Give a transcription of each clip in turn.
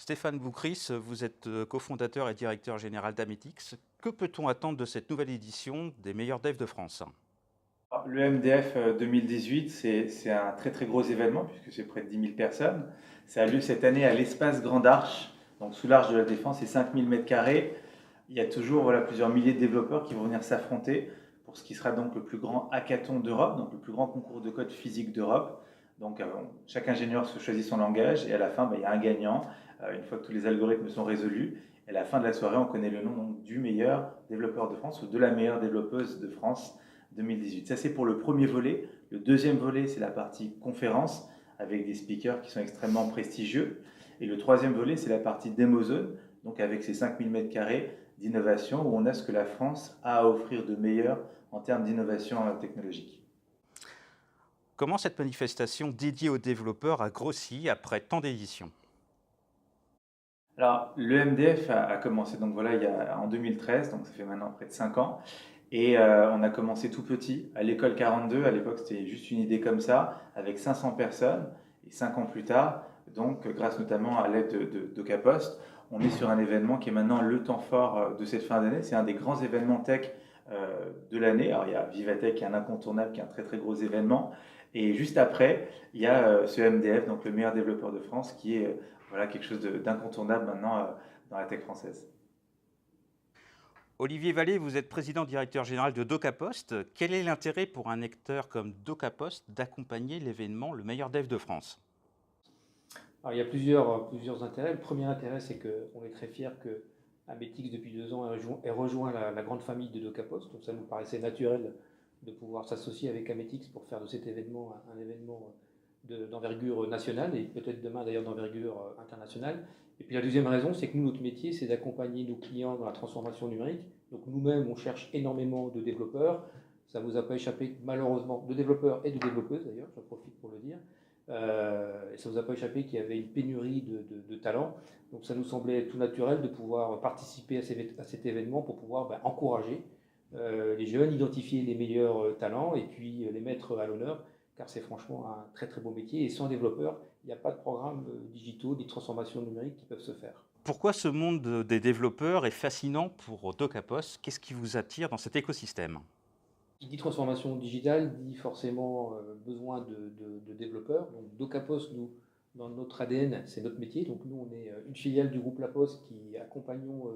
Stéphane Boucris, vous êtes cofondateur et directeur général d'Ametix. Que peut-on attendre de cette nouvelle édition des meilleurs devs de France? Le MDF 2018, c'est un très très gros événement puisque c'est près de 10 000 personnes. Ça a lieu cette année à l'espace Grande Arche, donc sous l'Arche de la Défense, c'est 5 000 mètres carrés. Il y a toujours plusieurs milliers de développeurs qui vont venir s'affronter pour ce qui sera donc le plus grand hackathon d'Europe, donc le plus grand concours de code physique d'Europe. Donc chaque ingénieur se choisit son langage et à la fin, il y a un gagnant, une fois que tous les algorithmes sont résolus. Et à la fin de la soirée, on connaît le nom donc, du meilleur développeur de France ou de la meilleure développeuse de France 2018. Ça, c'est pour le premier volet. Le deuxième volet, c'est la partie conférence avec des speakers qui sont extrêmement prestigieux. Et le troisième volet, c'est la partie DemoZone, donc avec ces 5000 m² d'innovation où on a ce que la France a à offrir de meilleur en termes d'innovation technologique. Comment cette manifestation dédiée aux développeurs a grossi après tant d'éditions? Alors, le MDF a commencé donc voilà, en 2013, donc ça fait maintenant près de 5 ans. Et on a commencé tout petit, à l'école 42. À l'époque, c'était juste une idée comme ça, avec 500 personnes. Et 5 ans plus tard, donc grâce notamment à l'aide d'Ocapost, on est sur un événement qui est maintenant le temps fort de cette fin d'année. C'est un des grands événements tech de l'année. Alors, il y a Vivatech qui est un incontournable, qui est un très très gros événement. Et juste après, il y a ce MDF, donc le meilleur développeur de France, qui est voilà, quelque chose d'incontournable maintenant dans la tech française. Olivier Vallée, vous êtes président-directeur général de DocaPost. Quel est l'intérêt pour un acteur comme DocaPost d'accompagner l'événement Le meilleur dev de France? Alors, il y a plusieurs intérêts. Le premier intérêt, c'est qu'on est très fiers que Ametix, depuis 2 ans, ait rejoint la grande famille de DocaPost. Donc ça nous paraissait naturel de pouvoir s'associer avec Ametix pour faire de cet événement un événement d'envergure nationale et peut-être demain d'ailleurs d'envergure internationale. Et puis la deuxième raison, c'est que nous, notre métier, c'est d'accompagner nos clients dans la transformation numérique. Donc nous-mêmes, on cherche énormément de développeurs. Ça ne vous a pas échappé, malheureusement, de développeurs et de développeuses d'ailleurs, j'en profite pour le dire. Et ça ne vous a pas échappé qu'il y avait une pénurie de talents. Donc ça nous semblait tout naturel de pouvoir participer à cet événement pour pouvoir encourager les jeunes, identifier les meilleurs talents et puis les mettre à l'honneur, car c'est franchement un très très beau métier. Et sans développeurs, il n'y a pas de programmes digitaux, ni de transformation numérique qui peuvent se faire. Pourquoi ce monde des développeurs est fascinant pour DocaPost? Qu'est-ce qui vous attire dans cet écosystème? Qui dit transformation digitale dit forcément besoin de développeurs. Donc DocaPost, nous, dans notre ADN, c'est notre métier. Donc nous, on est une filiale du groupe La Poste qui accompagnons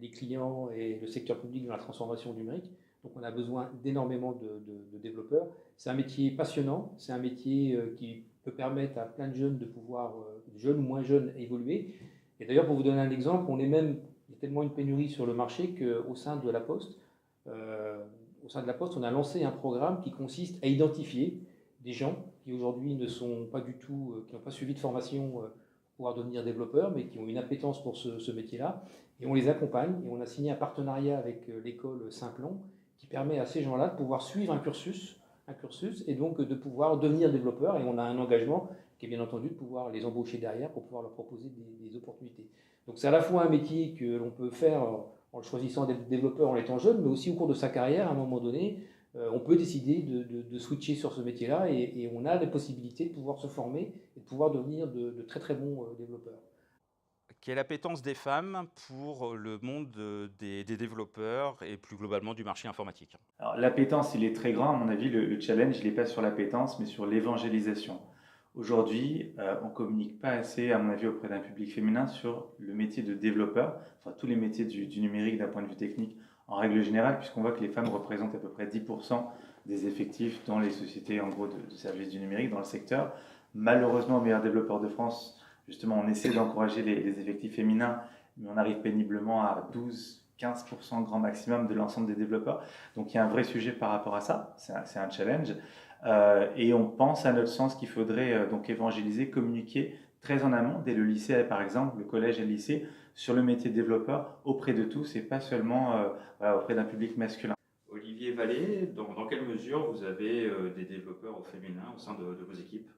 les clients et le secteur public dans la transformation numérique. Donc on a besoin d'énormément de développeurs. C'est un métier passionnant, c'est un métier qui peut permettre à plein de jeunes de pouvoir, jeunes ou moins jeunes, évoluer. Et d'ailleurs, pour vous donner un exemple, il y a tellement une pénurie sur le marché qu'au sein de La Poste, euh, on a lancé un programme qui consiste à identifier des gens qui aujourd'hui ne sont pas du tout, qui n'ont pas suivi de formation pour pouvoir devenir développeurs, mais qui ont une appétence pour ce métier-là. Et on les accompagne et on a signé un partenariat avec l'école Simplon qui permet à ces gens-là de pouvoir suivre un cursus et donc de pouvoir devenir développeurs. Et on a un engagement qui est bien entendu de pouvoir les embaucher derrière pour pouvoir leur proposer des opportunités. Donc c'est à la fois un métier que l'on peut faire en le choisissant d'être développeur en étant jeune, mais aussi au cours de sa carrière, à un moment donné, on peut décider de switcher sur ce métier-là et on a la possibilité de pouvoir se former et de pouvoir devenir de très très bons développeurs. Quelle appétence des femmes pour le monde des développeurs et plus globalement du marché informatique? Alors, l'appétence, il est très grand. À mon avis, le challenge, il n'est pas sur l'appétence, mais sur l'évangélisation. Aujourd'hui, on ne communique pas assez, à mon avis, auprès d'un public féminin sur le métier de développeur, enfin tous les métiers du numérique d'un point de vue technique en règle générale, puisqu'on voit que les femmes représentent à peu près 10% des effectifs dans les sociétés en gros de services du numérique, dans le secteur. Malheureusement, au meilleur développeur de France, justement, on essaie d'encourager les effectifs féminins, mais on arrive péniblement à 12-15% grand maximum de l'ensemble des développeurs. Donc il y a un vrai sujet par rapport à ça, c'est un challenge. Et on pense à notre sens qu'il faudrait donc évangéliser, communiquer très en amont, dès le lycée par exemple, le collège et le lycée, sur le métier de développeur auprès de tous et pas seulement voilà, auprès d'un public masculin. Olivier Vallée, dans quelle mesure vous avez des développeurs au féminin au sein de vos équipes?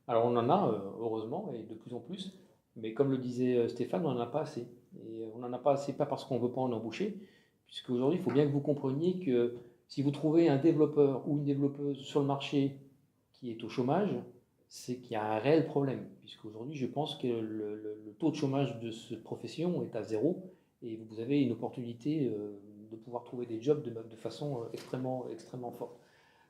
Alors on en a, heureusement, et de plus en plus, mais comme le disait Stéphane, on n'en a pas assez. Et on n'en a pas assez, pas parce qu'on ne veut pas en embaucher, puisqu'aujourd'hui, il faut bien que vous compreniez que si vous trouvez un développeur ou une développeuse sur le marché qui est au chômage, c'est qu'il y a un réel problème, puisqu'aujourd'hui, je pense que le taux de chômage de cette profession est à zéro, et vous avez une opportunité de pouvoir trouver des jobs de façon extrêmement forte.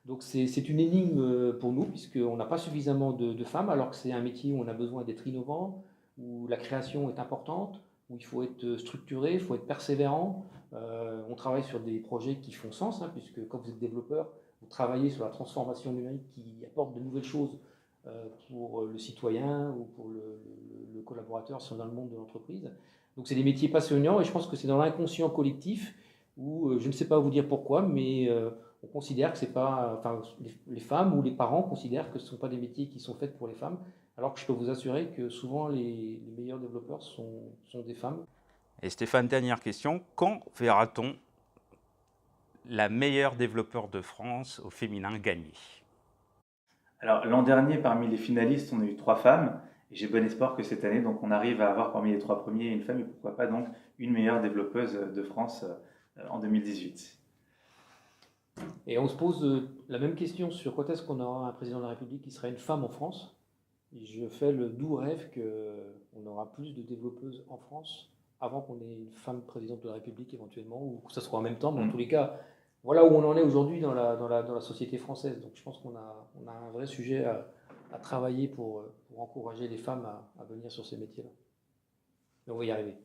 Donc c'est une énigme pour nous, puisqu'on n'a pas suffisamment de femmes, alors que c'est un métier où on a besoin d'être innovant, où la création est importante, où il faut être structuré, il faut être persévérant. On travaille sur des projets qui font sens, hein, puisque quand vous êtes développeur, vous travaillez sur la transformation numérique qui apporte de nouvelles choses pour le citoyen ou pour le collaborateur si on est dans le monde de l'entreprise. Donc c'est des métiers passionnants et je pense que c'est dans l'inconscient collectif où je ne sais pas vous dire pourquoi, mais on considère que c'est pas, enfin, les femmes ou les parents considèrent que ce ne sont pas des métiers qui sont faits pour les femmes, alors que je peux vous assurer que souvent les meilleurs développeurs sont des femmes. Et Stéphane, dernière question, quand verra-t-on la meilleure développeur de France au féminin gagner? Alors l'an dernier, parmi les finalistes, on a eu 3 femmes. Et j'ai bon espoir que cette année, donc, on arrive à avoir parmi les 3 premiers une femme et pourquoi pas donc une meilleure développeuse de France en 2018. Et on se pose la même question sur quand est-ce qu'on aura un président de la République qui sera une femme en France. Et je fais le doux rêve qu'on aura plus de développeuses en France avant qu'on ait une femme présidente de la République éventuellement, ou que ça soit en même temps, mais en tous les cas, voilà où on en est aujourd'hui dans la société française. Donc je pense qu'on a un vrai sujet à travailler pour encourager les femmes à venir sur ces métiers-là. Mais on va y arriver.